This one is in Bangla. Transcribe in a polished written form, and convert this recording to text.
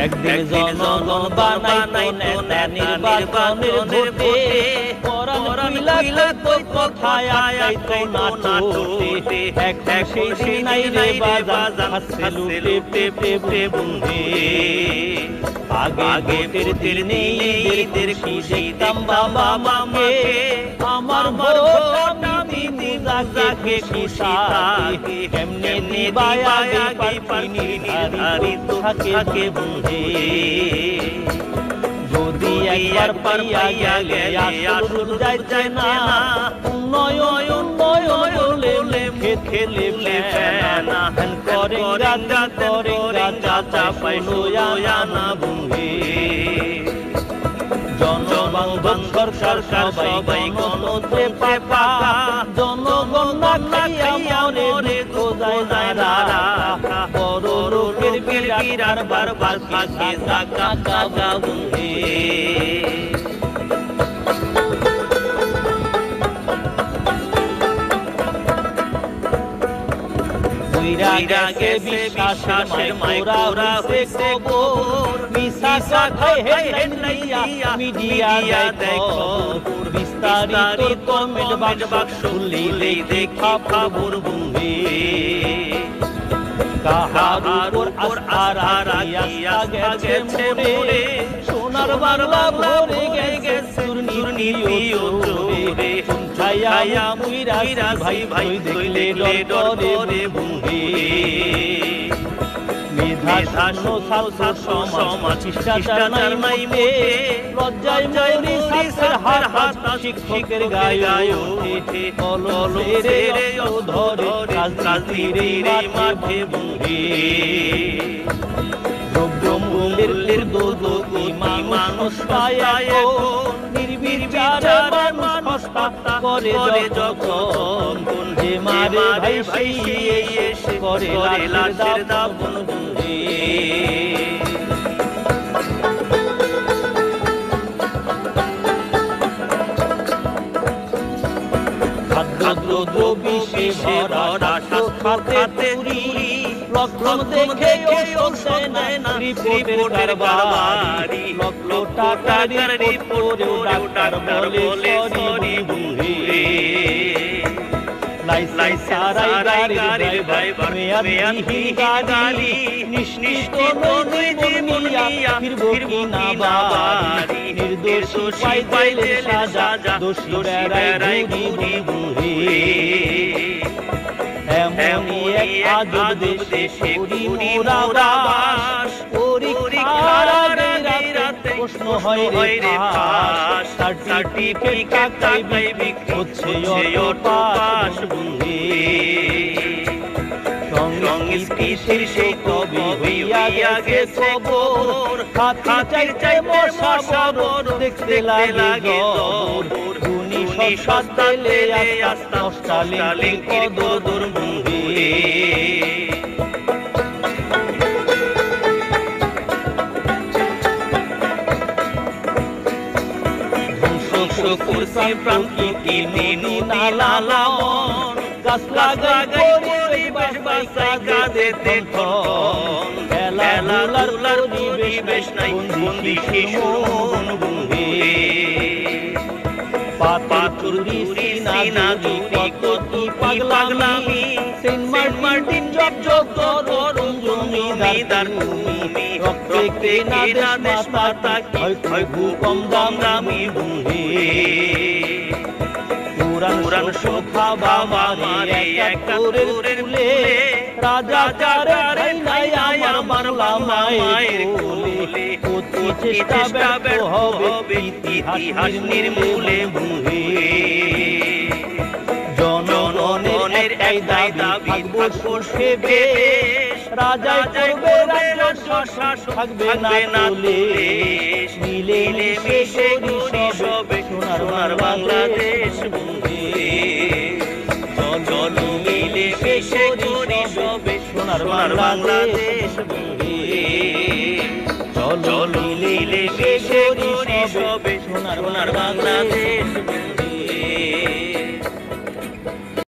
একদিন জনগণ বানাইতো নেতা নির্বাচনের ভোটে পরাণ খুইলা তো কথায় আইতো না টোটে এখন সেই দিন নাই রে বাজান হাসছে লুটে পেপে বন্ধে আগে ভোটের দিনে ঈদের খুশি দেখতাম বাবা মাকে আমার ভোট আমি দিমু যাকে খুশি তাকে কেমনে নিবাই আগে পানি নির্ধারিত থাকে বন্ধে যদি একবার পাইয়া গেলে আসল যাইতে না উন্নয়ন বলে খেলে ফেনা করে রাজা পাইয়া না বন্ধে জনবান্ধব সরকার সবাই গণতে পাপা জনগণ না খাইয়া মরে খোঁজায় যারা বড় লোকের বিরাট বারবার পাকে জাগা জাগা বন্ধে বিরাগে বিশ্বাসের মাইকোরা হইছে খবর মিছা কথায় হেডলাইন মিডিয়া দেখো বিস্তারিত কমেন্ট বাক্স খুললেই দেখা খবর বন্ধে কাহার উপর আর গেছে মোরে সোনার বাংলা ভরে গেছে দুর্নীতিও চোরে ছায়া মুইরা ভাই দেখলে ডরে বন্ধে মেধাশূন্য ছাত্র সমাজ শিষ্টাচার নাই মে লজ্জায় মরি ছাত্রের হাত শিক্ষকের গায়ে ওঠে কলরে ধরে রাজনীতির মাঠে বন্ধে দ্রব্যমূল্যের দোদকি মানুষ পায় নির্বিচারে মানুষ হত্যা করে যখন যে মারে ভাই সেই করে লাশের দাফন বন্ধে খাদ্যদ্রব্য বিষে ভরা খাতে চুরি লক্ষণ দেখে ওষুধ দেয় না রিপোর্টের বাড়ি লক্ষ টাকার রিপোর্টেও ডাক্তার বলে সরি বন্ধে লাইসেন্স সারাই গাড়ির ভাই মেয়াদি গাড়ি নিশ্চিত নই জীবনিয়া ফিরবো কি না বাড়ি নির্দোষ পাইলে সাজা দোষী বেড়াই ঘুরি বন্ধে এমনই এক আজব দেশে করি মোরা বাস পরীক্ষার রাতে প্রশ্ন হয় রে পাস সার্টিফিকেট কাকাই বিক্রি হচ্ছে পাস বন্ধে সংস্কৃতির সেই কবি হইয়া গেছে খবর খাতির চাই মশা বড় দেখতে লাগে জবর গুণী সস্তা তেলে আস্তা অষ্টালিঙ্গের কদর বন্ধে ধ্বংস করছে প্রকৃতি নদী নালা লালন গাছ লাগাই পরিবেশ বাঁচাই কাঁদেতে থন খেলাধুলার পরিবেশ নাই বন্দি শিশু মন বন্ধে পাতুরি সিনা জুটি কতি পাগলামি সেন্ট মার্টিন জব করুন জমিদার তুমি রক্তে না দেশ মাতা হয় ভূকম্প দামি বন্ধে পুরাণ শোভা বাবারে এক কোরের ফুলে রাজা চারে নাই আমার বাংলা মায়ের কোলে অতি চেষ্টা ব্যর্থ হবে ইতিহাস নির্মূলে বন্ধে জনগণের এই দাবি থাকবো সে বেশ রাজা করবে রাজ্য শাসন থাকবে না পুলিশ মিলে মিশে করি সবে সোনার বাংলাদেশ বন্ধে চল মিলে মিশে করি সবে সোনার বাংলাদেশ বন্ধে চল মিলে মিশে করি সবে সোনার বাংলাদেশ বন্ধে